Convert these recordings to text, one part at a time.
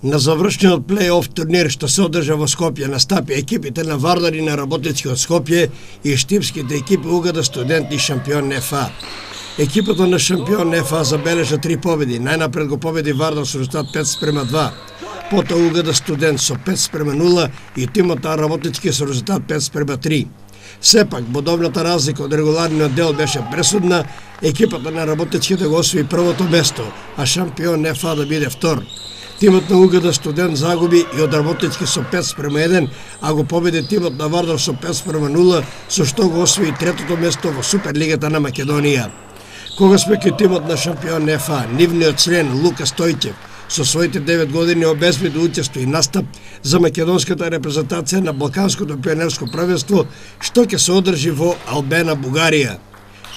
На завршниот плей-оф турнир што се одржа во Скопје настапи екипите на Вардар и на Работничкиот Скопје и штипските екипи Угада Студент и Шампион НФА. Екипата на Шампион НФА забележа 3 победи. Најнапред го победи Вардар со резултат 5:2. Потоа Угада Студент со 5:0 и тимот на Работнички со резултат 5:3. Сепак, бодовната разлика од регуларниот дел беше пресудна, екипата на Работнички да го освои првото место, а Шампион НФА да биде втор. Тимот на Угада Студент загуби и од Работнички со 5:1, а го победи тимот на Вардар со 5:0, со што го освои третото место во Суперлигата на Македонија. Кога сме кај тимот на Шампион НФА, нивниот член Лука Стојчев со своите 9 години обезбеди учество и настап за македонската репрезентација на Балканското пионерско првенство, што ќе се одржи во Албена, Бугарија.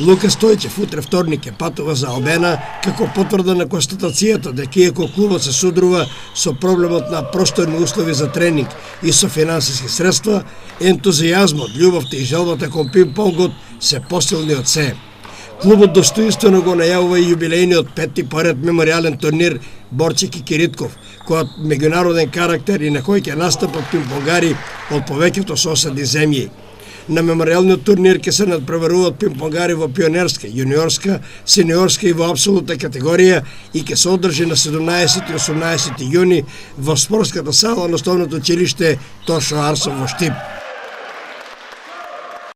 Лука Стојчев утре вторник ќе патува за Албена како потврда на констатацијата дека иако клубот се судрува со проблемот на просторни услови за тренинг и со финансиски средства, ентузијазмот, љубовта и желбата кон пинг-понгот се посилни од се. Клубот достоинствено го најавува и јубилејниот 5-ти поред меморијален турнир Борче Кикиритков, кој меѓународен карактер и на кој ќе настапат пинг-понгари од повеќето соседни земји. На меморијалниот турнир ќе се надпреваруваат пинг-понгари во пионерска, јуниорска, сениорска и во апсолутна категорија и ќе се одржи на 17 и 18 јуни во спортската сала на основното училиште Тошо Арсов во Штип.